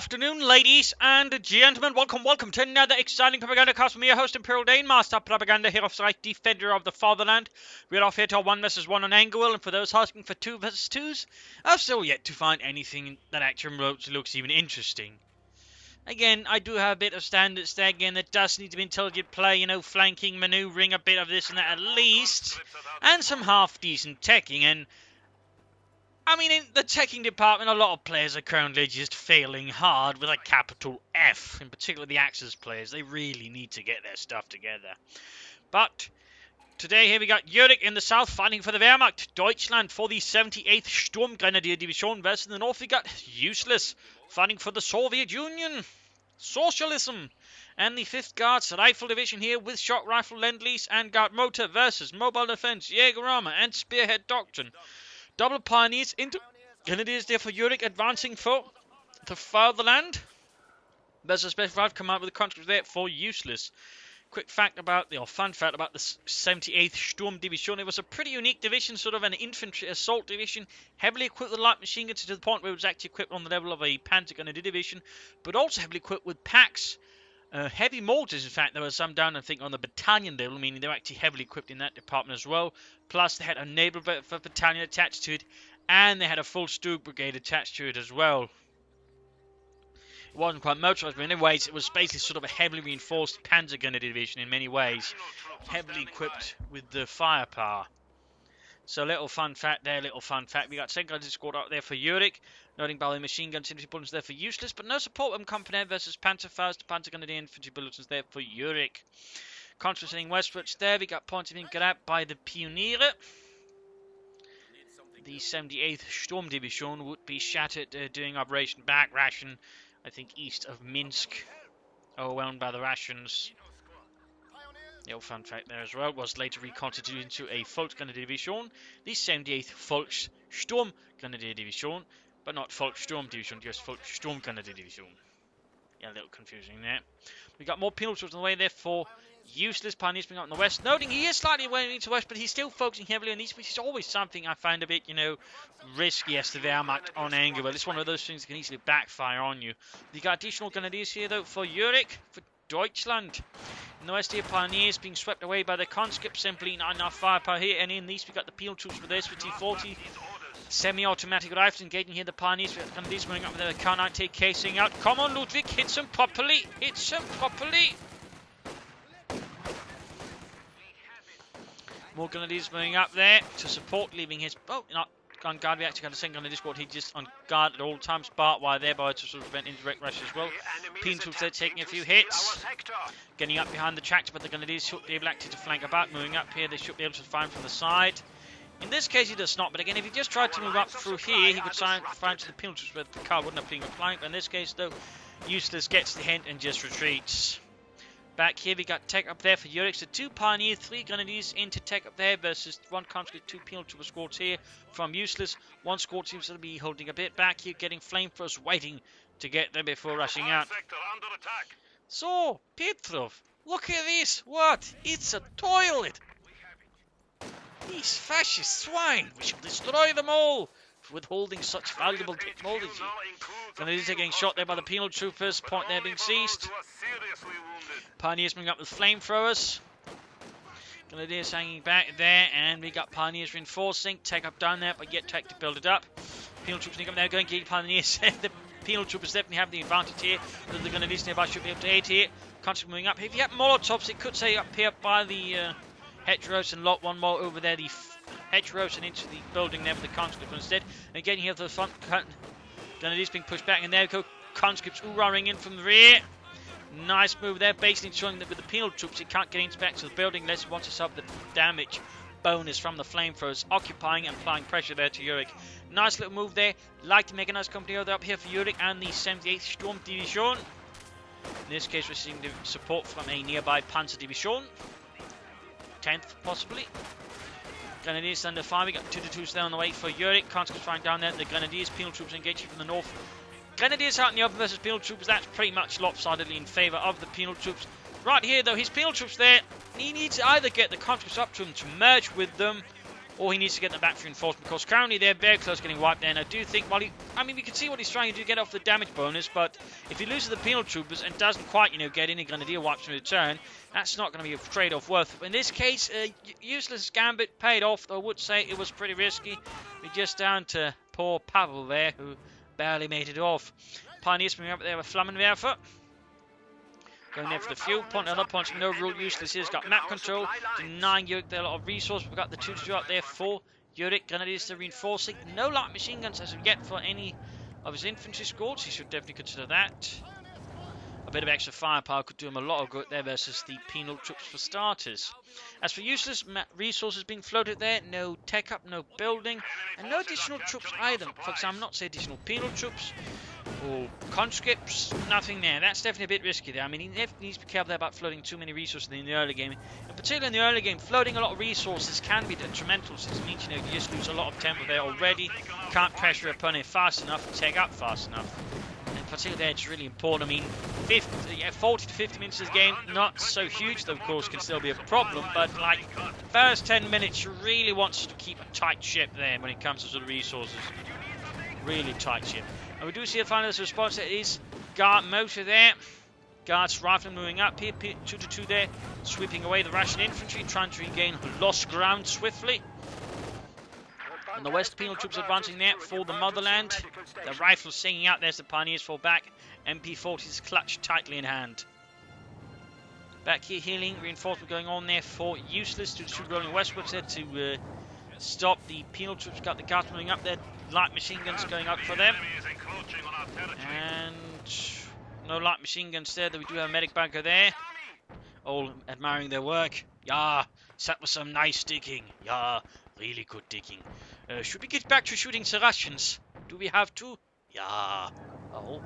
afternoon, ladies and gentlemen. Welcome to another exciting Propagandacast from me, your host, Imperial Dane, Master Propaganda, here of Sight, Defender of the Fatherland. We're off here to 1 vs 1 on Angle, and for those asking for 2 vs 2s, I've still yet to find anything that actually looks even interesting. Again, I do have a bit of standards there. Again, there does need to be intelligent play, flanking, maneuvering, a bit of this and that at least, and some half-decent teching, and I mean, in the teching department, a lot of players are currently just failing hard with a capital F. In particular, the Axis players. They really need to get their stuff together. But today, here we got Yurek in the south fighting for the Wehrmacht. Deutschland for the 78th Sturmgrenadier Division versus in the north. We got Useless fighting for the Soviet Union. Socialism. And the 5th Guards Rifle Division here with Shot Rifle Lend-Lease and Guard Motor versus Mobile Defense, Jaeger Armor and Spearhead Doctrine. Double Pioneers into Grenadiers there for Yurek advancing for the Fatherland. There's a special 5 come out with the conscripts there for Useless. Quick fact about fun fact about the 78th Sturm Division. It was a pretty unique division, sort of an infantry assault division, heavily equipped with light machine guns to the point where it was actually equipped on the level of a Panzer Grenadier division, but also heavily equipped with packs. Heavy mortars, in fact, there were some down, I think, on the battalion level, meaning they were actually heavily equipped in that department as well. Plus, they had a naval battalion attached to it, and they had a full Stug brigade attached to it as well. It wasn't quite motorized, but in many ways, it was basically sort of a heavily reinforced Panzer Grenadier division in many ways, heavily equipped with the firepower. So, little fun fact there, little fun fact. We got 2nd Grenadier Squad out there for Yurek. Noting by the machine gun infantry bulletins there for Useless, but no support when company versus Panzerfaust, Panzer Grenadier infantry bulletins there for Yurek. Concentrating westwards there, we got points being grabbed by the Pioniere. The 78th Sturm Division would be shattered doing Operation Back Ration, I think east of Minsk, overwhelmed by the rations. Little fun fact there as well, was later reconstituted into a Volksgrenadier Division, the 78th Volkssturm Grenadier Division, but not Volkssturm Division, just Volkssturm Grenadier Division. Yeah, a little confusing there. We got more penal troops on the way there for Useless. Pioneers being up in the west. Noting he is slightly away into the west, but he's still focusing heavily on these, which is always something I find a bit, risky as the Wehrmacht on Angle. But it's one of those things that can easily backfire on you. We got additional Grenadiers here, though, for Yurek, for Deutschland. In the west here, Pioneers being swept away by the conscripts, simply not enough firepower here. And in these, we got the penal troops with this, with T-40. Semi-automatic rifles engaging here, the Pioneers. We got the Grenadiers moving up with their K-90 casing out. Come on, Ludwig, hits him properly. Hits him properly. More Grenadiers moving up there to support, leaving his... Oh, not on guard. We actually got a single Grenadier squad. He's just on guard at all times, barbed wire thereby to sort of prevent indirect rush as well. Penal troops there taking a few hits. Getting up behind the tractor, but the Grenadiers should be able actually to flank about. Moving up here, they should be able to find from the side. In this case, he does not, but again, if he just tried to move up through here, he could find to the penal troops where the car wouldn't have been a flank. But in this case, though, Useless gets the hint and just retreats. Back here, we got tech up there for Yurek. So 2 Pioneers, 3 Grenadiers into tech up there versus 1 conscript, 2 penal trooper squads here from Useless. 1 squad seems to be holding a bit back here, getting flamethrowers waiting to get there before rushing out. So, Petrov, look at this. What? It's a toilet. These fascist swine, we shall destroy them all for withholding such valuable technology. Grenadiers are getting shot there by the penal troopers, point there being seized. Pioneers moving up with flamethrowers. Grenadiers hanging back there, and we got Pioneers reinforcing. Tech up down there, but yet tech to build it up. Penal troops sneak up there, going to get Pioneers. The penal troopers definitely have the advantage here. The Grenadiers nearby should be able to aid here. Conscript moving up. If you have Molotovs, it could say up here by the Heteros and lot one more over there, the Heteros and into the building there with the conscripts instead. And getting here to the front, Grenadiers being pushed back, and there go conscripts roaring in from the rear. Nice move there, basically showing that with the penal troops, you can't get into back to the building unless you want to sub the damage bonus from the flamethrowers, occupying and applying pressure there to Yurek. Nice little move there. Like to make a nice company over up here for Yurek and the 78th Sturm Division. In this case, we're seeing the support from a nearby Panzer Division. 10th, possibly. Grenadiers under fire. We got 2-2s there on the way for Yurek. Conscripts flying down there. The Grenadiers, penal troops engaging from the north. Grenadiers out in the open versus penal troops. That's pretty much lopsidedly in favour of the penal troops. Right here, though, his penal troops there. He needs to either get the conscripts up to him to merge with them, or he needs to get them back for reinforcement, because currently they're very close getting wiped there. And I do think, while we can see what he's trying to do, get off the damage bonus, but if he loses the penal troopers and doesn't quite, get any grenadier wipes in return, that's not going to be a trade-off worth it. In this case, useless gambit paid off, though I would say it was pretty risky. We're just down to poor Pavel there, who barely made it off. Pioneers moving up there with Flammenwerfer. Going there for the fuel point. Another point from no rule useless here. He's got map control, denying Yurek there a lot of resource. We've got the 2-2 up there for Yurek. Grenadiers to reinforcing. No light machine guns as of yet for any of his infantry squads. He should definitely consider that. A bit of extra firepower could do him a lot of good there versus the penal troops for starters. As for useless resources being floated there, no tech up, no building, and no additional troops either. For example, not say additional penal troops or conscripts, nothing there. That's definitely a bit risky there. I mean, he definitely needs to be careful there about floating too many resources in the early game. In particular in the early game, floating a lot of resources can be detrimental, since it means, you just lose a lot of tempo there already. Can't pressure your opponent fast enough and take up fast enough. Particularly there, it's really important. I mean, 40 to 50 minutes of the game, not so huge, though, of course, can still be a problem. But, like, first 10 minutes, you really want to keep a tight ship there when it comes to sort of resources. Really tight ship. And we do see a final response. There is Guard motor there. Guards rifle moving up here. 2-2 there, sweeping away the Russian infantry, trying to regain lost ground swiftly. And the West penal troops advancing there for the motherland. The rifles singing out there as the pioneers fall back. MP40s clutched tightly in hand. Back here healing, reinforcement going on there for useless. 2-2 rolling westwards there to stop the penal troops. Got the guards moving up there. Light machine guns going up for them. And no light machine guns there. We do have a medic bunker there. All admiring their work. Yeah, that was some nice digging. Yeah. Really good digging. Should we get back to shooting the Russians? Do we have to? Yeah. Oh.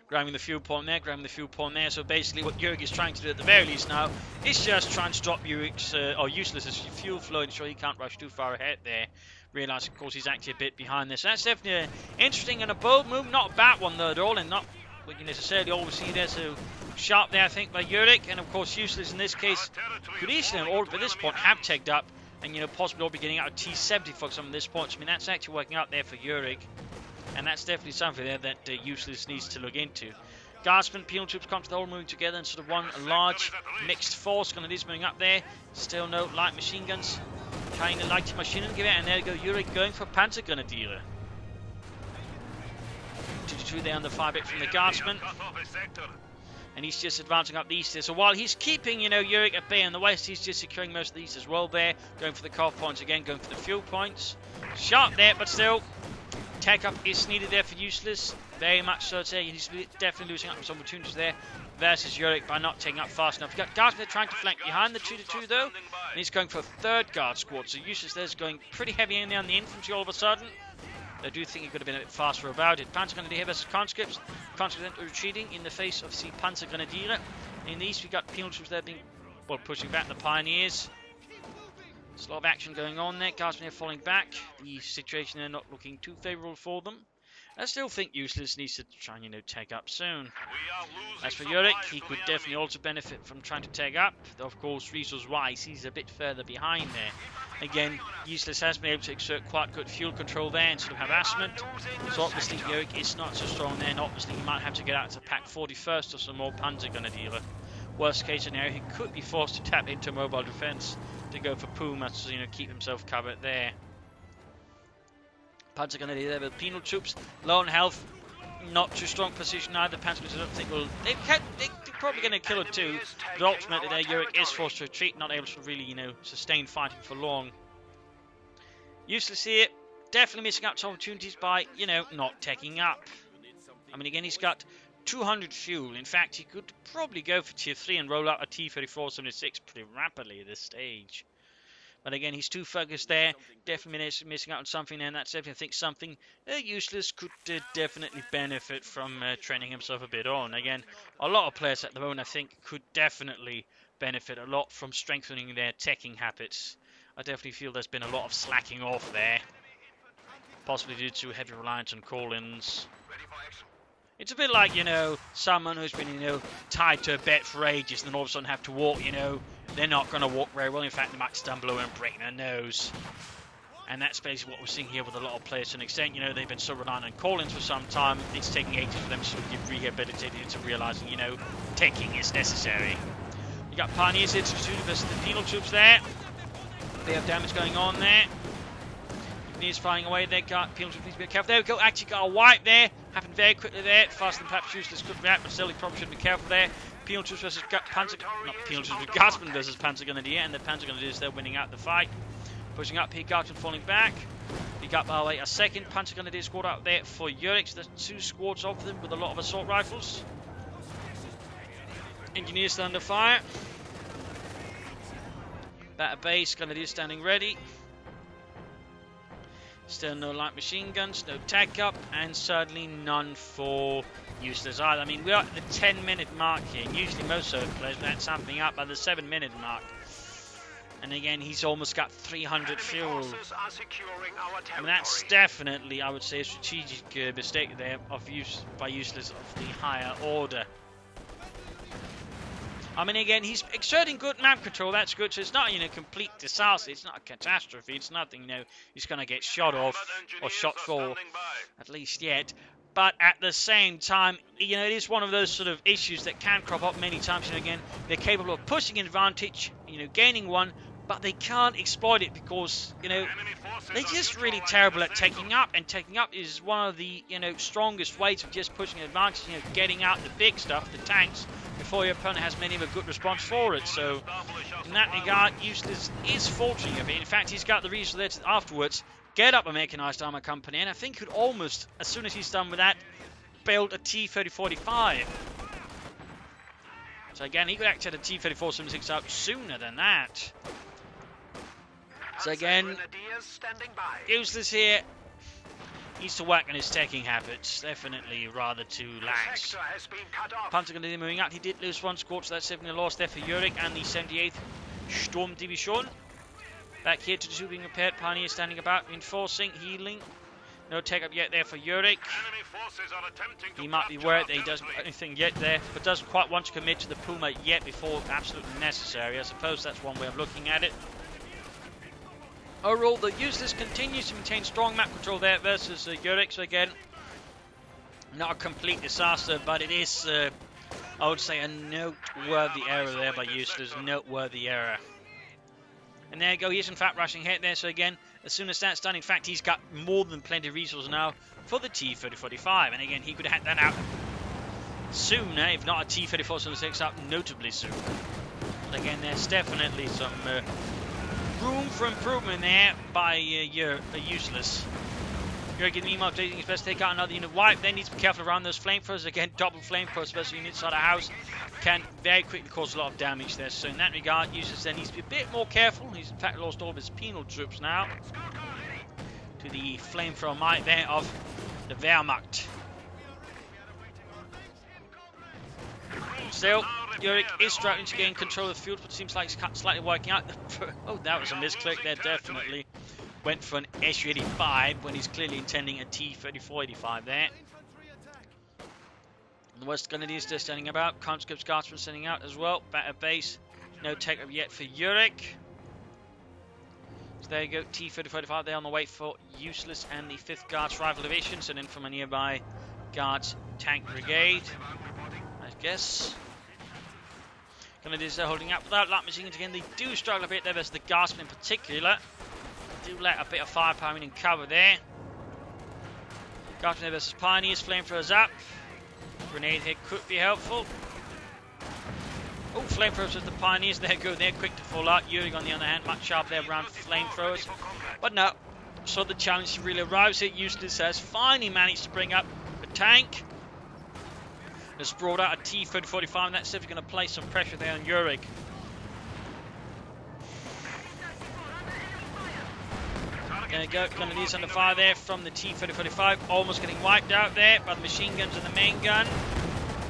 Grabbing the fuel point there, So basically what Yurek is trying to do at the very least now is just try and stop Yurek's, or Useless's fuel flow, ensure he can't rush too far ahead there. Realise, of course, he's actually a bit behind this. So that's definitely interesting and a bold move. Not a bad one, though, at all, and not what you necessarily always see there. So sharp there, I think, by Yurek, and of course Useless in this case could easily, all by this point, have tagged up, and possibly all be getting out of T70 for some of this points. I mean, that's actually working out there for Yurek, and that's definitely something there that Useless needs to look into. Guardsmen, penal troops come to the whole moving together in sort of one large mixed force. Grenadiers moving up there. Still no light machine guns. Trying to light machine gun give it, and there you go, Yurek going for Panzer Grenadier. 2-2 there on the fire bit from the Guardsmen. And he's just advancing up the east there. So while he's keeping, Yurek at bay in the west, he's just securing most of the east as well there. Going for the CoH points again, going for the fuel points. Sharp there, but still, tech up is needed there for Useless. Very much so today. He's definitely losing up some opportunities there versus Yurek by not taking up fast enough. You've got Guardsmen trying to flank behind the 2-2 though. And he's going for a third guard squad. So Useless there's going pretty heavy in there on the infantry all of a sudden. I do think he could have been a bit faster about it. Panzer Grenadier versus conscripts. Conscripts retreating in the face of the Panzer Grenadier. In the east, we got penal troops there being, pushing back the pioneers. There's a lot of action going on there. Guardsmen are falling back. The situation there not looking too favourable for them. I still think Useless needs to try and, tag up soon. As for Yurek, he could definitely also benefit from trying to tag up. Though, of course, resource-wise, he's a bit further behind there. Again, Useless has been able to exert quite good fuel control there and sort of harassment. So obviously Yurek is not so strong there, and obviously he might have to get out to pack 41st or some more Panzer Grenadier. Worst case scenario, he could be forced to tap into mobile defense to go for Puma to keep himself covered there. Panzer Grenadier there with penal troops, low on health, not too strong position either. Panzer Grenadier, I don't think will. They're probably going to kill it too, but ultimately there Yurek is forced to retreat, not able to really, sustain fighting for long. Useless here, definitely missing out on opportunities by, not taking up. I mean, again, he's got 200 fuel. In fact, he could probably go for tier 3 and roll out a T-34-76 pretty rapidly at this stage. But again, he's too focused there. Definitely missing out on something there. And that's definitely, I think, something Useless could definitely benefit from training himself a bit on. Again, a lot of players at the moment, I think, could definitely benefit a lot from strengthening their teching habits. I definitely feel there's been a lot of slacking off there. Possibly due to heavy reliance on call-ins. It's a bit like, someone who's been, tied to a bed for ages and then all of a sudden have to walk, they're not going to walk very well. In fact, they might stand below and break their nose. And that's basically what we're seeing here with a lot of players to an extent. You know, they've been so reliant on call-ins for some time. It's taking ages for them to sort of get rehabilitated into realizing, you know, taking is necessary. You got Pioneers here versus the penal troops there. They have damage going on there. Engineers firing away there. Got penal troops need to be careful. There we go. Actually got a wipe there. Happened very quickly there. Faster than perhaps useless could react, but still he probably should be careful there. Penal troops versus Panzer... Not penal troops, but Guardsmen versus Panzer Grenadier. And the Panzer Grenadiers, they're winning out the fight. Pushing up here, Guardsmen falling back. He got by the way a second Panzer Grenadier squad out there for Yurek. So there's 2 squads of them with a lot of assault rifles. Engineers still under fire. Batter base, Grenadiers standing ready. Still no light machine guns, no tack up, and certainly none for useless either. I mean, we're at the 10-minute mark here. Usually most server players will add something up by the 7-minute mark. And again, he's almost got 300 fuel. I mean, that's definitely, I would say, a strategic mistake there of by useless of the higher order. I mean, again, he's exerting good map control. That's good. So it's not, you know, complete disaster. It's not a catastrophe. It's nothing, you know, he's going to get shot off or shot for, at least yet. But at the same time, you know, it is one of those sort of issues that can crop up many times. You know, again, they're capable of pushing an advantage, you know, gaining one, but they can't exploit it because, you know, they're just really terrible at taking up. And taking up is one of the, you know, strongest ways of just pushing an advantage, you know, getting out the big stuff, the tanks, before your opponent has many of a good response for it. So, in that regard, Useless is faltering a bit. In fact, he's got the resources there to afterwards get up a mechanized armor company, and I think could almost, as soon as he's done with that, build a T-3045. So again, he could actually have a T-3476 out sooner than that. So again, Useless here needs to work on his taking habits. Definitely rather too lax. Panzer Grenadier moving out. He did lose 1 squad, so that's definitely a loss there for Yurek and the 78th Sturm Division. Back here to the 2 being repaired. Pioneer standing about, reinforcing, healing. No take up yet there for Yurek. He might be worried that he doesn't got anything yet there, but doesn't quite want to commit to the Puma yet before absolutely necessary. I suppose that's one way of looking at it. Overall, the Useless continues to maintain strong map control there versus Yurek. So again, not a complete disaster, but it is, I would say, a noteworthy error there by Useless. Noteworthy error. And there you go, he's in fact rushing ahead there. So again, as soon as that's done, in fact, he's got more than plenty of resources now for the T-3045. And again, he could have had that out sooner, if not a T-3476 out notably sooner. But again, there's definitely some room for improvement there by Useless. Yurek in the meanwhile updating his best to take out another unit wipe. Then needs to be careful around those flamethrowers. Again, double flamethrowers, especially units inside a house, can very quickly cause a lot of damage there. So in that regard, Useless then needs to be a bit more careful. He's in fact lost all of his penal troops now to the flamethrower might there of the Wehrmacht. Still, Yurek is struggling to gain control of the field, but seems like it's slightly working out. Oh, that was a misclick there, definitely. Went for an SU-85 when he's clearly intending a T-3485 there. The West Grenadiers still standing about. Conscripts Guardsmen standing out as well. Batter base. No take up yet for Yurek. So there you go. T-3485 there on the way for Useless and the 5th Guards Rifle Division. Sent in from a nearby Guards Tank Brigade, I guess. Grenadiers are holding up without light machine guns again. They do struggle a bit there versus the Guardsmen in particular. Do let a bit of firepower in and cover there. Guardsmen versus Pioneers, flamethrowers up. Grenade here could be helpful. Oh, flamethrowers with the Pioneers, there go, they're quick to fall out. Yurek on the other hand, much sharper there around flamethrowers. But no, so the challenge really arrives here. Useless has finally managed to bring up a tank. Has brought out a T-3045, and that's definitely going to place some pressure there on Yurek. There you go, Grenadiers under fire there from the T-3045, almost getting wiped out there by the machine guns and the main gun.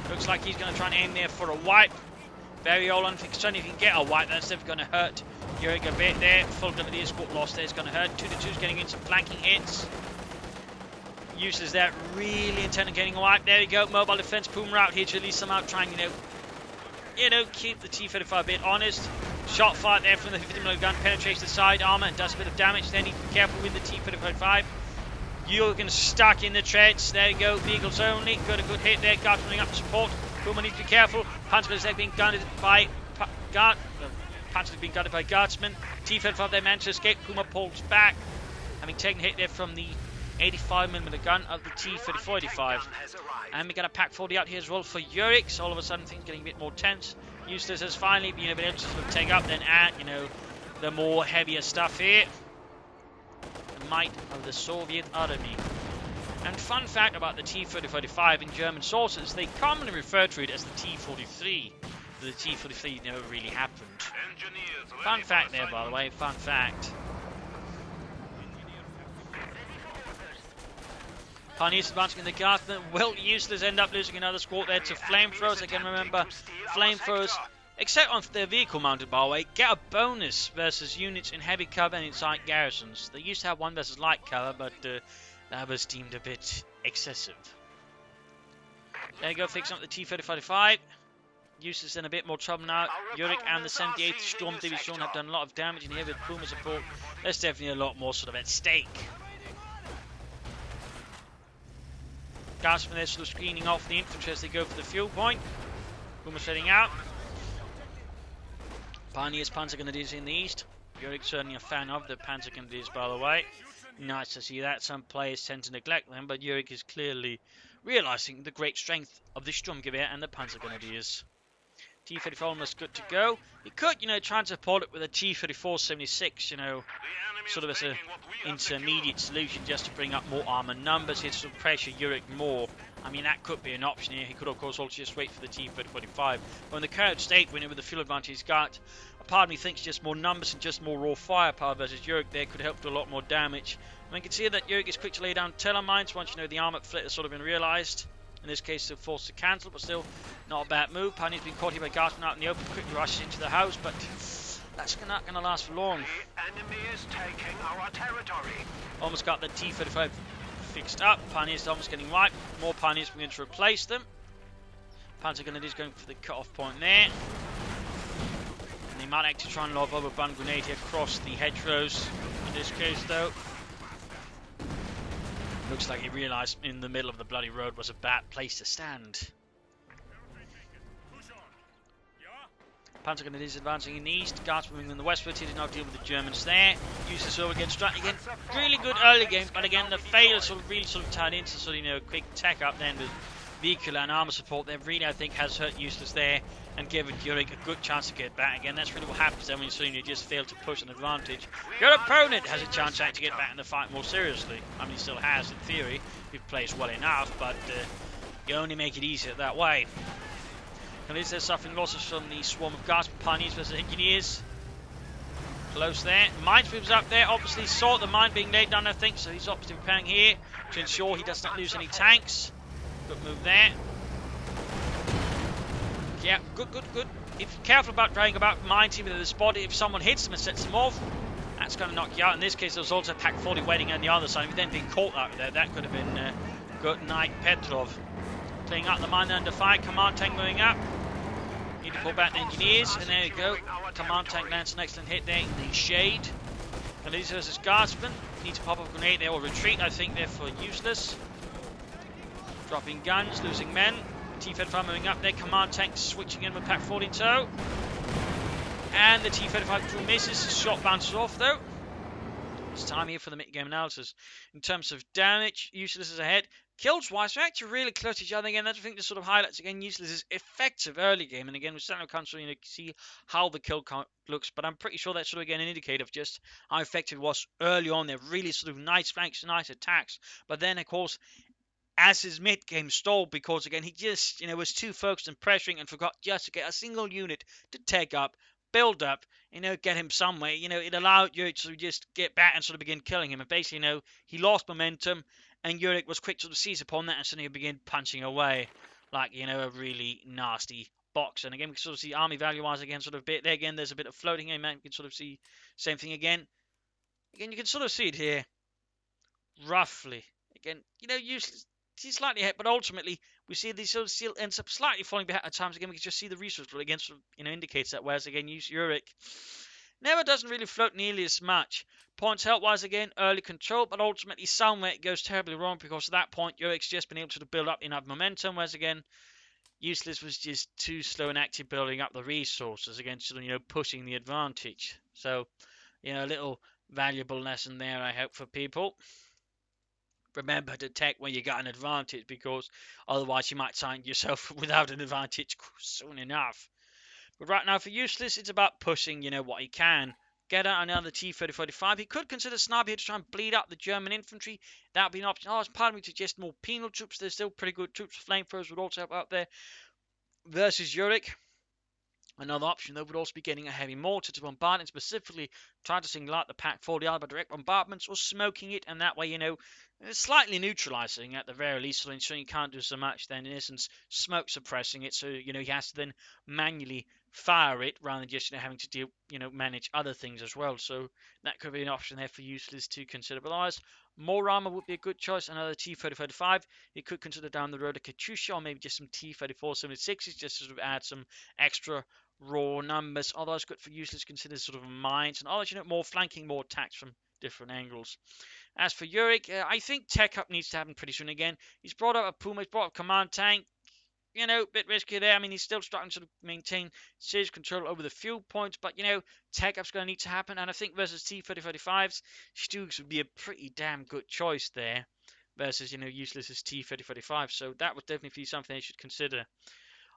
Looks like he's going to try and aim there for a wipe. Very old unfixed. If you can get a wipe, that's definitely going to hurt Yurek a bit there. Full Grenadier squad lost there, it's going to hurt. 2-2's getting in some flanking hits. Useless there, really intent on getting a wipe. There we go, mobile defense Puma out here to at least somehow try and, you know, keep the T-35 a bit honest. Shot fired there from the 50mm gun, penetrates the side armor and does a bit of damage. Then need to be careful with the T-35. Yurek stuck in the treads. There you go, vehicles only. Got a good hit there. Guards running up to support. Puma needs to be careful. Panzer being gunned by Panzer being gunned by guardsmen. T-35 they managed to escape. Puma pulls back, having taken a hit there from the 85mm gun of the T-35. And we got a Pack 40 out here as well for Yurek. So all of a sudden things getting a bit more tense. Useless has finally been able to sort of take up then at, the more heavier stuff here. The might of the Soviet army. And fun fact about the T-35 in German sources, they commonly refer to it as the T-43. The T-43 never really happened. Fun fact there, by the way, fun fact. Pioneers advancing in the Garden. Well, Useless end up losing another squad there to Flamethrowers. Again, remember, Flamethrowers, except on their vehicle mounted, by the way, get a bonus versus units in heavy cover and inside garrisons. They used to have one versus light cover, but that was deemed a bit excessive. There you go, fixing up the T-35. Useless in a bit more trouble now. Yurek and the 78th Storm Division have done a lot of damage in here with Puma support. There's definitely a lot more sort of at stake. Guards from there sort of screening off the infantry as they go for the fuel point. Puma's heading out. Pioneers Panzer Grenadiers in the east. Yurek's certainly a fan of the Panzer Grenadiers, by the way. Nice to see that. Some players tend to neglect them, but Yurek is clearly realising the great strength of the Sturmgewehr and the Panzer Grenadiers. T-34 almost good to go. He could, try and support it with a T-34-76, sort of as an intermediate solution just to bring up more armor numbers. He'd sort of pressure Yurek more. I mean, that could be an option here. He could, of course, also just wait for the T-35. But in the current state, with the fuel advantage he's got, a part of me thinks just more numbers and just more raw firepower versus Yurek there could help do a lot more damage. And we can see that Yurek is quick to lay down telemines once, the armor flit has sort of been realised. In this case, they're forced to cancel, but still not a bad move. Pioneer's been caught here by Guardsmen out in the open, quickly rushes into the house, but that's not going to last for long. The enemy is taking our territory. Almost got the T-35 fixed up. Pioneers almost getting wiped. More Pioneers going to replace them. Panzer Grenadiers going for the cut-off point there. And they might actually try and lob over a bun grenade here across the hedgerows. In this case, though, looks like he realised in the middle of the bloody road was a bad place to stand. Panzer Grenadiers advancing in the east, Guards moving in the westwards. He did not deal with the Germans there. Used this over against Strike again. Really good early game, but again the failure really turned into quick tech up then with vehicle and armor support. That really, I think, has hurt Useless there and given Yurek a good chance to get back. Again, that's really what happens then when you just fail to push an advantage. Your opponent has a chance to get back in the fight more seriously. I mean, he still has in theory if he plays well enough, but you only make it easier that way. And is there suffering losses from the swarm of Guards, Pioneers versus Engineers? Close there. Minesweeper's up there, obviously saw the mine being laid down, I think, so he's obviously preparing here to ensure he does not lose any tanks. Good move there. Yeah, good. If you're careful about driving about mines even in the spot, if someone hits them and sets them off, that's going to knock you out. In this case, there was also Pack 40 waiting on the other side. If you'd then been caught out there, that could have been good night, Petrov. Clearing out the mine under fire. Command tank moving up. Need to pull back the Engineers, and there you go. Command tank lands an excellent hit there in the shade. And these versus Guardsmen. Need to pop up a grenade there or retreat, I think, there for Useless. Dropping guns, losing men. T-35 moving up there. Command tank switching in with Pack 40 in tow. And the T-35 crew misses. Shot bounces off though. It's time here for the mid-game analysis. In terms of damage, Useless is ahead. Kills wise, they're actually really close to each other again. That's, I think, this sort of highlights again Useless's effective early game. And again, we certainly can't see how the kill count looks, but I'm pretty sure that's sort of again an indicator of just how effective it was early on. They're really sort of nice flanks, nice attacks. But then, of course, as his mid-game stalled, because again he just was too focused on pressuring and forgot just to get a single unit to take up, build up, get him somewhere. It allowed Yurek to just get back and sort of begin killing him. And basically, he lost momentum, and Yurek was quick to sort of seize upon that and suddenly begin punching away like, a really nasty box. And again, we can sort of see army value-wise again, sort of bit there again. There's a bit of floating here, man. You can sort of see same thing again. Again, you can sort of see it here, roughly. Again, Useless He's slightly ahead, but ultimately we see these sort of still ends up slightly falling behind at times. Again, we can just see the resource flow again, sort of, indicates that. Whereas again, Yurek never doesn't really float nearly as much. Points health-wise, again, early control, but ultimately somewhere it goes terribly wrong because at that point, Yurek's just been able to build up enough momentum, whereas again, Useless was just too slow and active building up the resources, again, sort of, pushing the advantage. So, a little valuable lesson there, I hope, for people. Remember to take when you got an advantage, because otherwise you might find yourself without an advantage soon enough. But right now for Useless, it's about pushing, what he can. Get out another T-30-45. He could consider sniping here to try and bleed up the German infantry. That would be an option. Oh, it's part of me to suggest more penal troops. There's still pretty good troops. Flamethrowers would also help out there. Versus Yurek. Another option, though, would also be getting a heavy mortar to bombard and specifically try to single out the Pack 40 either by direct bombardments or smoking it, and that way, slightly neutralizing at the very least, so ensuring you can't do so much, then in essence, smoke suppressing it, so, he has to then manually fire it rather than just, having to deal, manage other things as well. So that could be an option there for Useless to consider. But otherwise, more armor would be a good choice. Another T-30-35. He could consider down the road a Katyusha or maybe just some T-34-76s just to sort of add some extra raw numbers. Otherwise, good for Useless, consider sort of mines and others, more flanking, more attacks from different angles. As for Yurek, I think tech up needs to happen pretty soon again. He's brought up a Puma, he's brought up command tank. Bit risky there. I mean, he's still starting to sort of maintain serious control over the fuel points, but, tech up's going to need to happen. And I think versus T-30-35s, Stoogs would be a pretty damn good choice there versus, Useless's T-30-35. So that would definitely be something they should consider.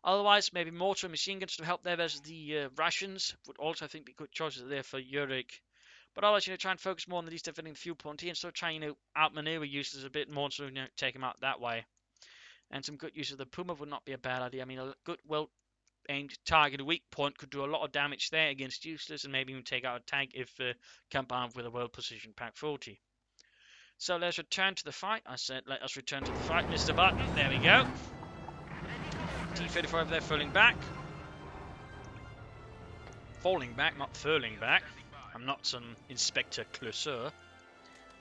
Otherwise, maybe mortar and machine guns to help there versus the Russians would also, I think, be good choices there for Yurek. But otherwise, try and focus more on the least defending the fuel point here and sort of try, outmaneuver Useless a bit more and sort of, take him out that way. And some good use of the Puma would not be a bad idea. I mean, a good, well-aimed target, a weak point, could do a lot of damage there against Useless and maybe even take out a tank if combined with a well-positioned Pack 40. So let's return to the fight. I said, let us return to the fight, Mr. Button. There we go. T-35 there falling back. Falling back, not furling back. I'm not some Inspector Clouseau.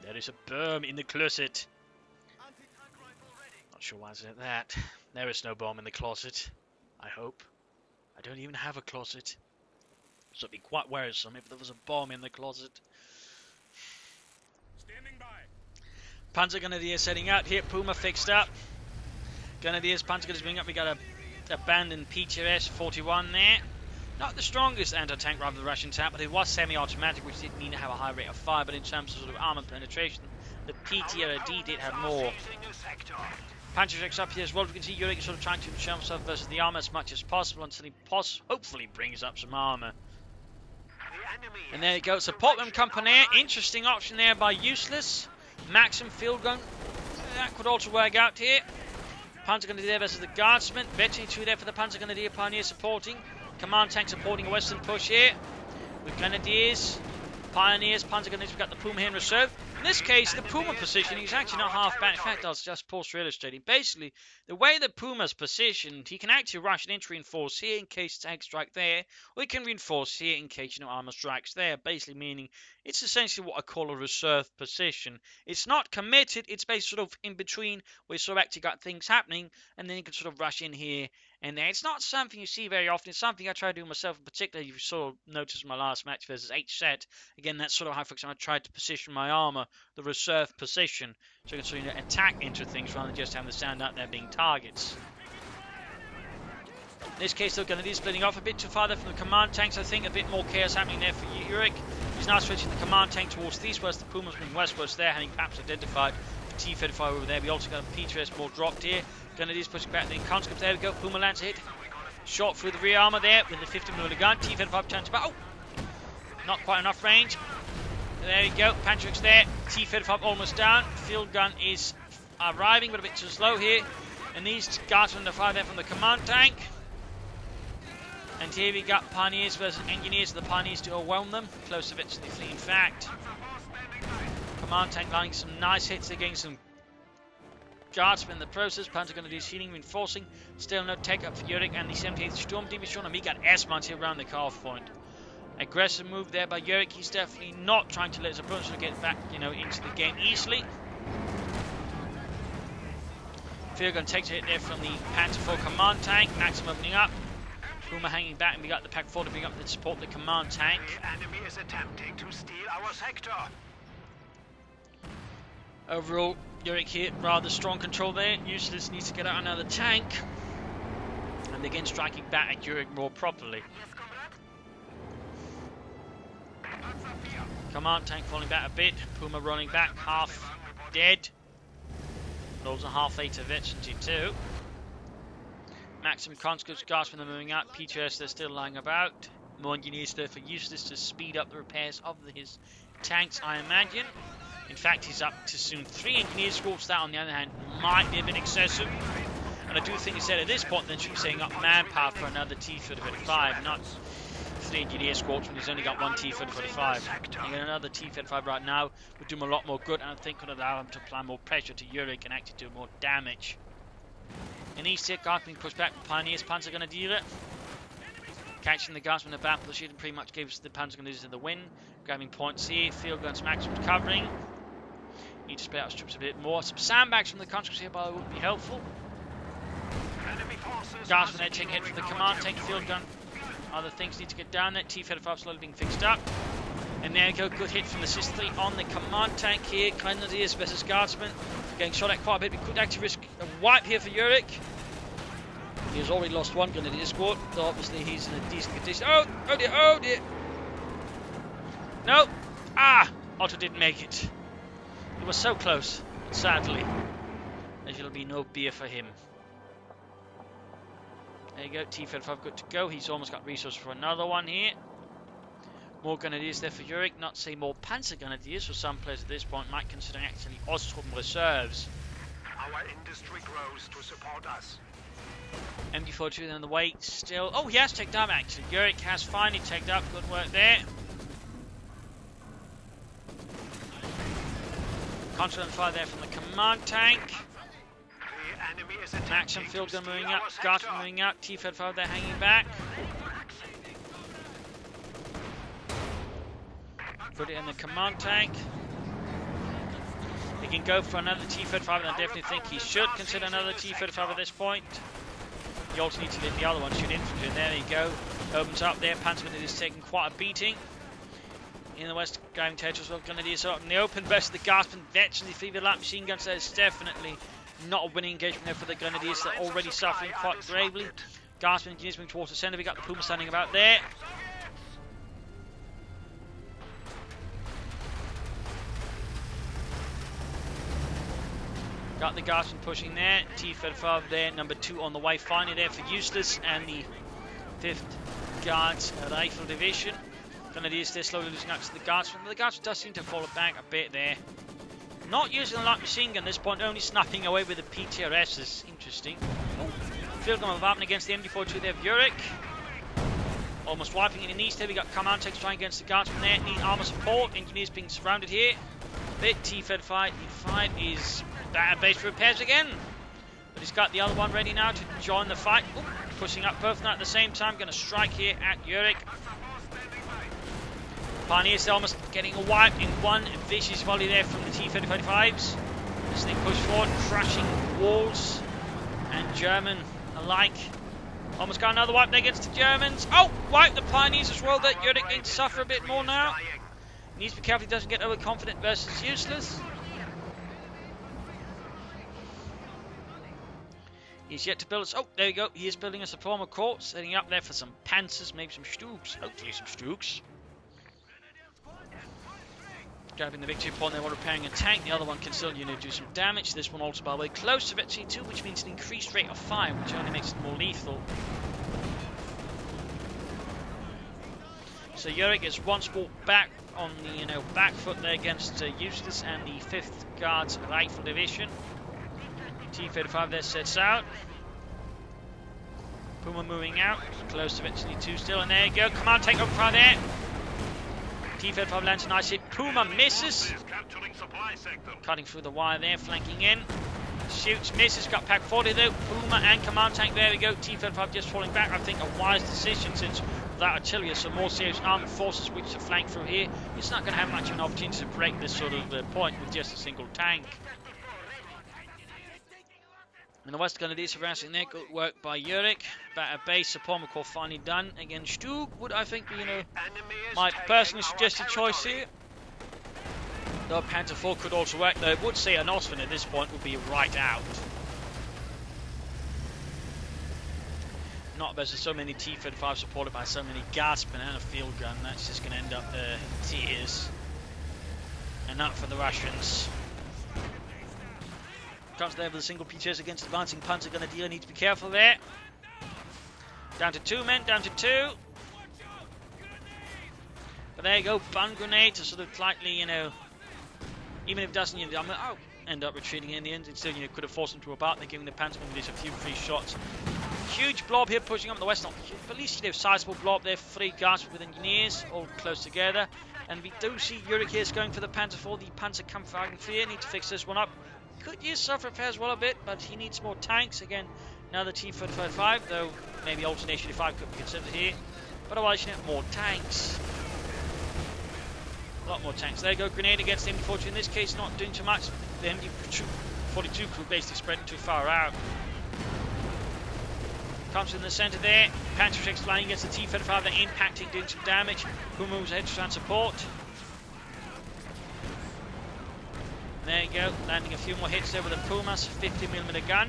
There is a berm in the closet. Not sure why I said that. There is no bomb in the closet, I hope. I don't even have a closet. So it'd be quite worrisome if there was a bomb in the closet. Standing by. Panzer Grenadiers heading out here. Puma fixed up. Grenadiers, Panzer Grenadiers being up. We got a abandoned PTS 41 there. Not the strongest anti-tank rather than the Russian tank, but it was semi-automatic, which didn't mean to have a high rate of fire. But in terms of sort of armor penetration, the PTRD did have more. Panzer up here as well. We can see Yurek sort of trying to show himself versus the armor as much as possible until he hopefully brings up some armor. And there you go. So Portland Company, interesting option there by Useless. Maxim field gun. That could also work out here. Panzer Grenadier versus the Guardsmen. Veteran 2 there for the Panzer Grenadier Pioneer supporting. Command tank supporting a western push here. With Grenadiers, Pioneers, Panzer Grenadiers. We've got the Puma here in reserve. In this case, the Puma positioning is actually not half bad. In fact, I was just pause for illustrating. Basically, the way the Puma's positioned, he can actually rush and inter-reinforce here in case tanks strike there, or he can reinforce here in case, armor strikes there. Basically meaning it's essentially what I call a reserve position. It's not committed, it's basically sort of in between where you sort of actually got things happening, and then you can sort of rush in here and there. It's not something you see very often. It's something I try to do myself, particularly if you sort of noticed my last match versus H-Set. Again, that's sort of how, for example, I tried to position my armor, the reserve position, so you can sort of attack into things rather than just having to stand out there being targets. In this case, though, Grenadiers splitting off a bit too far there from the command tanks. I think a bit more chaos happening there for Yurek. He's now switching the command tank towards the east, whereas the Puma's moving westwards there, having perhaps identified the T-35 over there. We also got a P2S more dropped here. Grenadiers pushing back the conscripts. There we go. Puma lands hit. Shot through the rear armor there with the 50mm gun. T-35 turns back. Oh! Not quite enough range. There you go. Pantrix there. T-35 almost down. Field gun is arriving, but a bit too slow here. And these guardsmen are fired there from the command tank. And here we got Pioneers versus Engineers. The Pioneers to overwhelm them. Close to victory, in fact. Command tank landing some nice hits against some Guardsmen in the process. Panzer Grenadiers healing, reinforcing. Still no take up for Yurek and the 78th Storm Division. And we got S-Mons here around the cutoff point. Aggressive move there by Yurek. He's definitely not trying to let his opponents get back, into the game easily. Field takes a hit there from the Panzer IV command tank. Maxim opening up. Puma hanging back, and we got the Pack 4 to bring up to support the command tank. The enemy is attempting to steal our sector. Overall, Yurek here, rather strong control there. Useless needs to get out another tank and begin striking back at Yurek more properly. Command tank falling back a bit. Puma running back, half dead. Those are half eight of veterans too. Maximum conscripts, guards when they're moving out. PTS they're still lying about. More engineers there for useless to speed up the repairs of his tanks, I imagine. In fact, he's up to soon 3 engineer squads. That, on the other hand, might be a bit excessive. And I do think instead at this point, then should be setting up manpower for another T-35, not 3 engineer squads when he's only got 1 T-35. And another T-35 right now would do him a lot more good, and I think could allow him to apply more pressure to Yurek and actually do more damage. In East here, guards being pushed back. Pioneers, Panzer Grenadier. Catching the guards from the back of the shield and pretty much gives the Panzer Grenadiers the win. Grabbing points here. Field guns, Maximum covering. Need to spare out his troops a bit more. Some sandbags from the conscripts here, by the way, would be helpful. Guards when they're taking hit from the command tank, field gun. Other things need to get down there. T-35 slowly being fixed up. And there we go, good hit from the Cis-3 on the command tank here. Grenadiers versus guardsmen. Getting shot at quite a bit. We could actually risk a wipe here for Yurek. He has already lost 1 Grenadier squad, so obviously he's in a decent condition. Oh dear, oh dear. No. Otto didn't make it. He was so close, but sadly, there shall be no beer for him. There you go, T-35 good to go. He's almost got resources for another one here. More Grenadiers there for Yurek, not say more Panzer Grenadiers, for some players at this point might consider actually Ostrom reserves. Our industry grows to support us. MD42 on the way still. Oh, he has taken up actually. Yurek has finally taken up. Good work there. Constant fire there from the command tank. The enemy is Maxim field gun moving up. Guards moving up. T-35 there hanging back. Put it in the command tank. He can go for another T-35, and I definitely think he should consider another T-35 at this point. You also need to let the other one shoot infantry. There you go. Opens up there. Panzerman is taking quite a beating. In the west, going territories, well, Grenadiers are up in the open. Best of the Guardsmen, veterans, the fever light machine guns. There's definitely not a winning engagement there for the Grenadiers. They're already suffering quite gravely. Guardsmen engineers moving towards the centre. We got the Puma standing about there. Got the Guardsmen pushing there. T-35 there, number 2 on the way. Finally there for Useless and the 5th Guards Rifle Division. Grenadiers there slowly losing out to the Guardsmen. The Guardsmen does seem to fall back a bit there. Not using a light machine gun at this point, only sniping away with the PTRSs. Interesting. Field gun of Waffen against the MD42 there of Yurek. Almost wiping it in the east there. We got command tanks trying against the Guardsmen there. Need armor support. Engineers being surrounded here. Bit T-35 is bad base for repairs again. But he's got the other one ready now to join the fight. Ooh, pushing up both now at the same time. Going to strike here at Yurek. Pioneers almost getting a wipe in one vicious volley there from the T-35s. As they push forward, crashing walls and German alike. Almost got another wipe there against the Germans. Oh, wipe the Pioneers as well. That Yurek needs to suffer a bit more now. Needs to be careful he doesn't get overconfident versus Useless. He's yet to build us. Oh, there we go. He is building us a former corps, setting up there for some Panzers, maybe some Stugs. Hopefully some Stugs. Grabbing the victory point there while repairing a tank. The other one can still, do some damage. This one also, by the way, close to victory 2, which means an increased rate of fire, which only makes it more lethal. So Yurek is once brought back on the back foot there against Useless and the 5th Guards Rifle Division. T-35 there sets out. Puma moving out, close to victory 2 still, and there you go. Command tank up front there. T-35 lands a nice hit. Puma misses. Cutting through the wire there, flanking in. Shoots, misses, got Pack 40 though. Puma and command tank, there we go. T-35 just falling back. I think a wise decision since without artillery, some more serious armed forces which to flank through here. It's not going to have much of an opportunity to break this sort of point with just a single tank. And the West gonna do some harassing there. Good work by Yurek. Better base support McCall finally done against Stug. Would I think be, my personally suggested choice here. Though Panther 4 could also work, though I would say an Osman at this point would be right out. Not versus so many T-35 supported by so many gasping and a field gun. That's just going to end up in tears. And not for the Russians. Comes there with a single PTS against advancing Panzer Grenadier. Need to be careful there. Down to 2 men, down to 2. But there you go, bun grenade to sort of slightly, even if it doesn't, end up retreating in the end. It still, could have forced them to a bat. They're giving the Panzer Grenadiers a few free shots. Huge blob here pushing up the West. Not huge, but at least, sizable blob there. 3 guards with engineers, all close together. And we do see Yurek here is going for the Panzer 4, the Panzerkampfwagen. Need to fix this one up. Could use self-repair as well a bit, but he needs more tanks. Again, another T-35, though maybe alternation 5 could be considered here. But otherwise, more tanks. A lot more tanks. There you go, grenade against the MD-42. In this case, not doing too much. The MD-42 crew basically spreading too far out. Comes in the centre there. Panther 6 flying against the T-35. They're impacting, doing some damage. Who moves ahead to try and support? There you go, landing a few more hits there with a Pumas 50mm gun.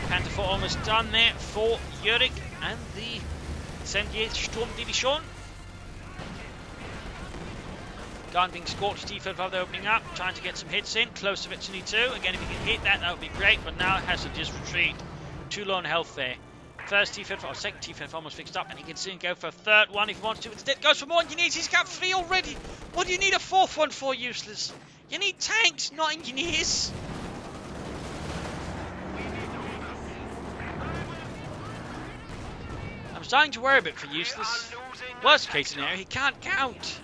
Panther 4 almost done there for Yurek and the 78th Sturmdivision. Gun being scorched, T-35 they're opening up, trying to get some hits in, close to Vicini 2. Again, if you can hit that, that would be great, but now it has to just retreat. Too low on health there. First T-35, or second T-35 almost fixed up, and he can soon go for a third one if he wants to. Instead goes for more engineers, he's got 3 already. What do you need a 4th one for, useless? You need tanks, not engineers. I'm starting to worry a bit for useless. Worst case scenario, he can't count.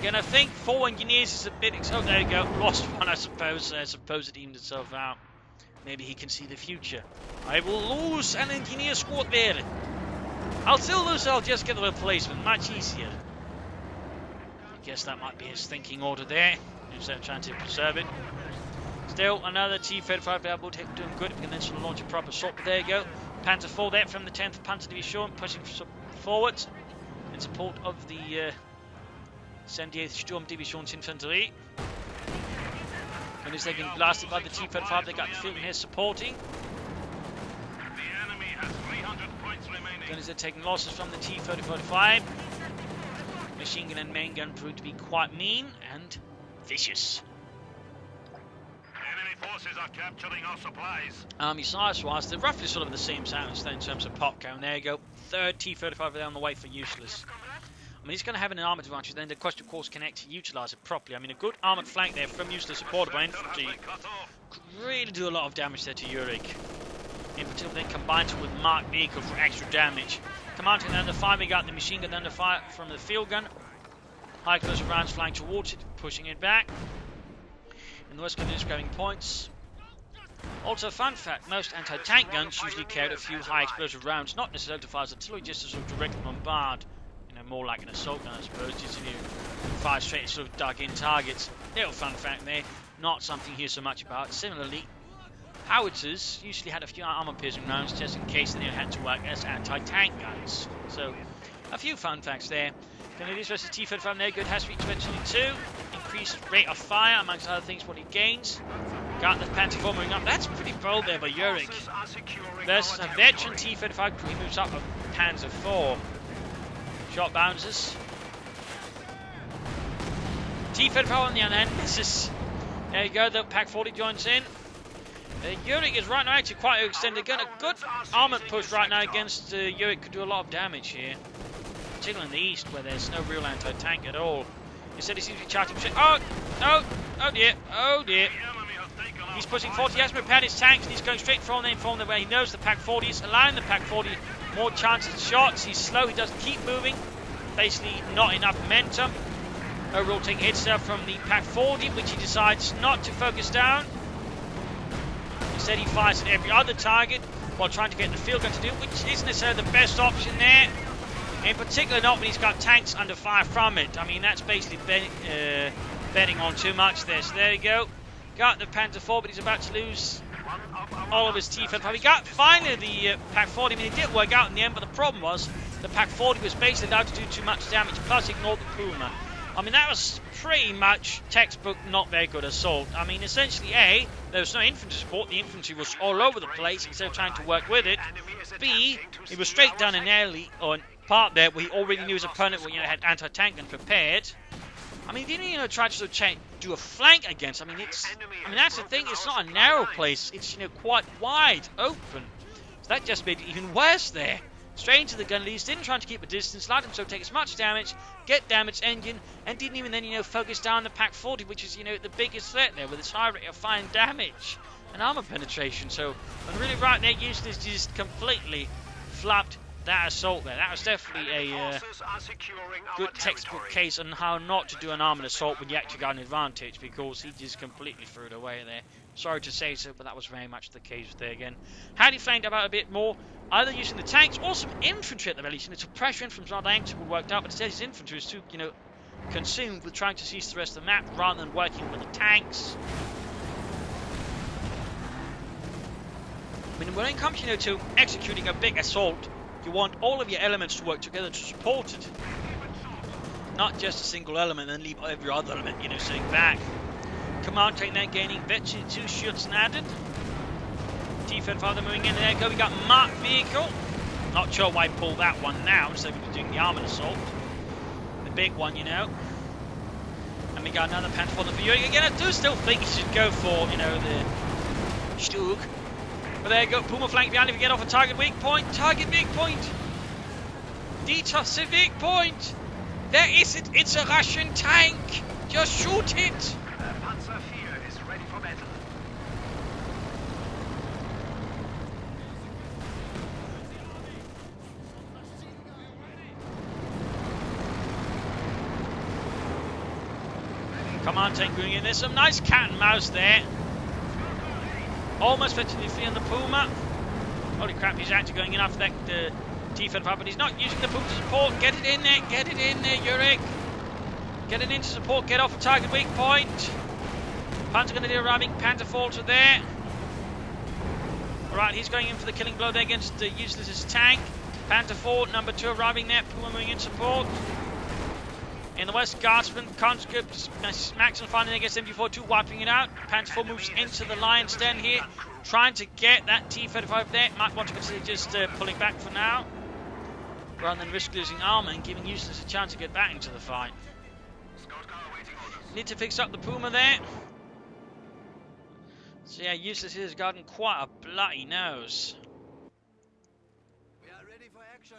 Again, I think 4 engineers is a bit... Oh, there you go. Lost one, I suppose. I suppose it evened itself out. Maybe he can see the future. I will lose an engineer squad there. I'll still lose, I'll just get the replacement. Much easier. I guess that might be his thinking order there. Instead of trying to preserve it. Still, another T-35 able to doing good. We can then sort of launch a proper assault. But there you go. Panther 4 there from the 10th Panzer Division. Pushing forward in support of the 78th Sturmdivision's infantry. And as they've been blasted by the T-35, they got the field here supporting. Then as they're taking losses from the T-35, machine gun and main gun proved to be quite mean and vicious. Enemy forces are capturing our supplies. Army size-wise, they're roughly sort of the same size in terms of pop count. There you go, 3rd T-35 there on the way for useless. I mean, he's going to have an armoured advantage. Then the question, of course, can actually utilise it properly. I mean, a good armoured flank there from useless supported by infantry could really do a lot of damage there to Yurek. In particular, then combined with marked vehicle for extra damage. Commanding under fire, we got the machine gun under fire from the field gun. High explosive rounds flying towards it, pushing it back. And the West Gun is grabbing points. Also, fun fact, most anti-tank guns usually carry a few high explosive rounds, not necessarily to fire as artillery, just to sort of directly bombard. More like an assault gun, I suppose, just if you fire straight at sort of dug-in targets. Little fun fact there, not something you hear so much about. Similarly, howitzers usually had a few armor-piercing rounds just in case they had to work as anti-tank guns. So, a few fun facts there. Canadians versus T-35 there, good has reached eventually 2. Increased rate of fire, amongst other things, what he gains. Got the Panther 4 moving up. That's pretty bold there by Yurek. Versus a veteran T-35 crew, he moves up a Panzer 4. Shot bounces. T-35 on the other hand misses. There you go, the Pack 40 joins in. Yurek is right now actually quite extended. Again, a good armoured push right now against Yurek could do a lot of damage here. Particularly in the east where there's no real anti-tank at all. Instead he seems to be charging. Oh dear, oh dear. He's pushing 40, he hasn't repaired his tanks and he's going straight from them where he knows the Pack 40 is, allowing the Pack 40 more chances of shots. He's slow, he doesn't keep moving. Basically not enough momentum. Overall taking hits there from the Pack 40, which he decides not to focus down. Instead he fires at every other target while trying to get the field gun to do, which isn't necessarily the best option there. In particular not when he's got tanks under fire from it. I mean, that's basically betting on too much there. So there we go. Got the Panther 4, but he's about to lose all of his T-35. He got finally the Pack 40. I mean, it did work out in the end, but the problem was the Pack 40 was basically allowed to do too much damage, plus ignored the Puma. I mean, that was pretty much textbook not very good assault. I mean, essentially, A, there was no infantry support. The infantry was all over the place instead of trying to work with it. B, it was straight down an alley or part there where he already knew his opponent had anti-tank gun prepared. I mean, he didn't try to sort of do a flank against. I mean, that's the thing. It's not a narrow place. It's quite wide open. So that just made it even worse there. Straight into the gun leads, didn't try to keep a distance, allowed himself to take as much damage, get damaged engine, and didn't even then, focus down the Pack 40, which is, the biggest threat there with its high rate of fine damage and armor penetration. So, when really right there, Useless just completely flapped that assault there. That was definitely a good textbook case on how not to do an armored assault when you actually got an advantage, because he just completely threw it away there. Sorry to say so, but that was very much the case there again. Had he flanked about a bit more, either using the tanks or some infantry at the very least, to pressure in from other angles would worked out, but instead his infantry was too, consumed with trying to seize the rest of the map rather than working with the tanks. I mean, when it comes, to executing a big assault, you want all of your elements to work together to support it. Not just a single element and leave every other element, sitting back. Command tank there gaining virtually 2 shots added. T-35 moving in there. Go, we got marked vehicle. Not sure why pull that one now instead of doing the armored assault. The big one, And we got another Panther for the Yurek. Again, I do still think you should go for, the Stug. But there you go, Puma flank behind if you get off a target weak point. Target weak point. Detox weak point. There is it. It's a Russian tank. Just shoot it. Panzer IV is ready for battle. Command tank going in. There's some nice cat and mouse there. Almost virtually free on the Puma. Holy crap, he's actually going in after that T-35, but he's not using the Puma to support. Get it in there, Yurek. Get it in to support, get off a target weak point. Panther going to do arriving, Panther falls there. Alright, he's going in for the killing blow there against Useless's tank. Panther 4, number 2 arriving there, Puma moving in support. In the west, Guardsman, Conscript, Maxon finding against MG42, wiping it out. Panther 4 moves into the Lion's Den here, trying to get that T-35 there. Might want to consider just pulling back for now, rather than risk losing armor and giving Useless a chance to get back into the fight. Need to fix up the Puma there. So yeah, Useless is guarding quite a bloody nose. We are ready for action.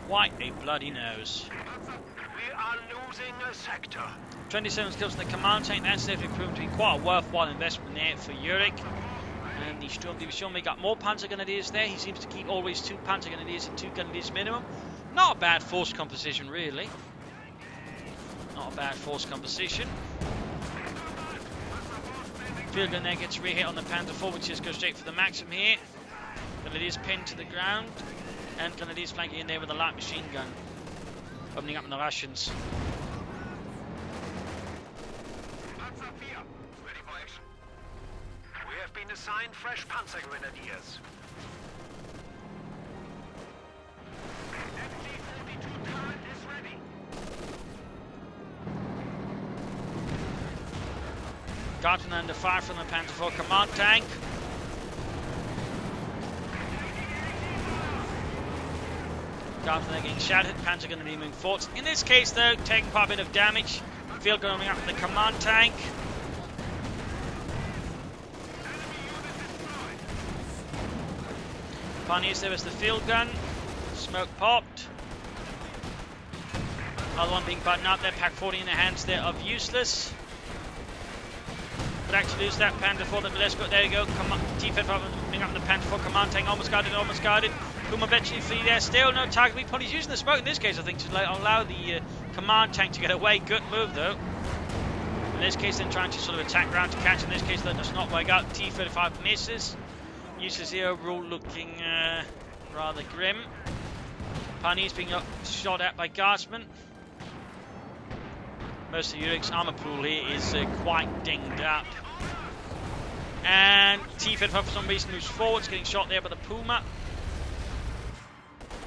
Quite a bloody nose. We are losing a sector. 27 kills in the command tank. That's definitely proven to be quite a worthwhile investment there for Yurek. And the Sturm Division, we got more Panzer Grenadiers there. He seems to keep always 2 Panzer Grenadiers and 2 Grenadiers minimum. Not a bad force composition, really. Not a bad force composition. Field gun there gets re-hit on the Panther 4, which just goes straight for the Maxim here. Grenadiers pinned to the ground. And Grenadiers flanking in there with a light machine gun. Opening up on the Russians. Panzer IV, ready for action. We have been assigned fresh Panzer Grenadiers. MG42 turret is ready. Guardsman under fire from the Panther 4 command tank. Guardsman there getting shattered. Panzer going to be moving forwards. In this case, though, taking quite a bit of damage. Field going up with the command tank. Pioneers there was the field gun. Smoke popped. Another one being buttoned up there. Pack 40 in the hands there of Useless. But actually lose that Panther 4 that will escort. There you go. T-35 moving up the Panther 4 command tank. Almost guarded, almost guarded. Puma eventually free there. Still no target weak point. He's using the smoke in this case, I think, to allow the command tank to get away. Good move, though. In this case, then trying to sort of attack ground to catch. In this case, that does not work out. T-35 misses. Useless here overall looking rather grim. Pioneers being shot at by guardsmen. Most of Yurek's armor pool here is quite dinged up. And T-Fed for some reason moves forwards, getting shot there by the Puma.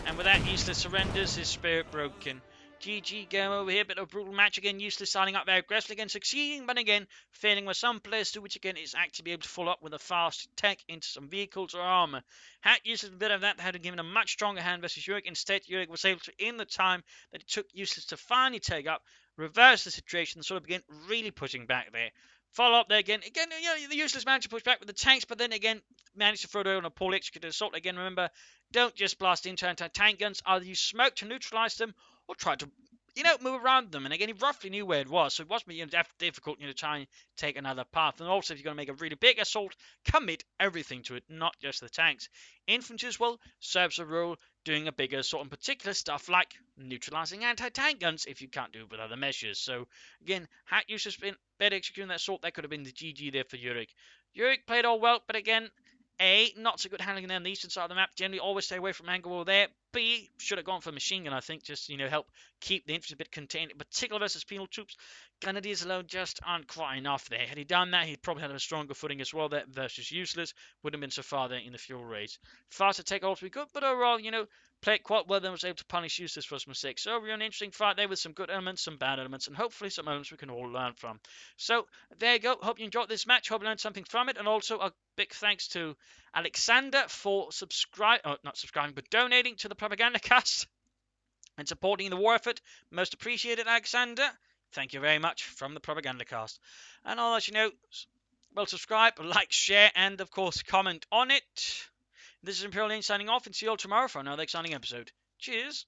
And with that, Useless surrenders, his spirit broken. GG game over here, bit of a brutal match again. Useless starting up very aggressively again, succeeding, but again, failing with some players too, which again is actually be able to follow up with a fast tech into some vehicles or armor. Had Useless a bit of that, had given a much stronger hand versus Yurek. Instead, Yurek was able to, in the time that it took Useless to finally take up, reverse the situation and sort of begin really pushing back there. Follow up there again. Again, you know, the Useless managed to push back with the tanks, but then again, managed to throw it on a poorly executed assault. Again, remember, don't just blast into anti-tank guns. Either use smoke to neutralize them, or try to, you know, move around them. And again, he roughly knew where it was, so it wasn't, you know, difficult, you know, to try and take another path. And also, if you're going to make a really big assault, commit everything to it, not just the tanks. Infantry as well serves a role doing a bigger assault, in particular stuff like neutralizing anti-tank guns if you can't do it with other measures. So again, had Useless been better executing that assault, that could have been the GG there for Yurek. Yurek played all well, but again, A, not so good handling on the eastern side of the map. Generally, always stay away from angle war there. B, should have gone for machine gun, I think, just, you know, help keep the infantry a bit contained, in particular versus penal troops. Grenadiers alone just aren't quite enough there. Had he done that, he'd probably had a stronger footing as well there versus Useless. Wouldn't have been so far there in the fuel race. Faster takeoffs would be good, but overall, you know, played quite well, then was able to punish Useless for his mistakes. So, really an interesting fight there with some good elements, some bad elements, and hopefully some elements we can all learn from. So, there you go. Hope you enjoyed this match. Hope you learned something from it. And also, a big thanks to Alexander for not subscribing, but donating to the Propagandacast and supporting the war effort. Most appreciated, Alexander. Thank you very much from the Propagandacast. And I'll let you know, well, subscribe, like, share, and of course, comment on it. This is Imperial Lane signing off, and see you all tomorrow for another exciting episode. Cheers.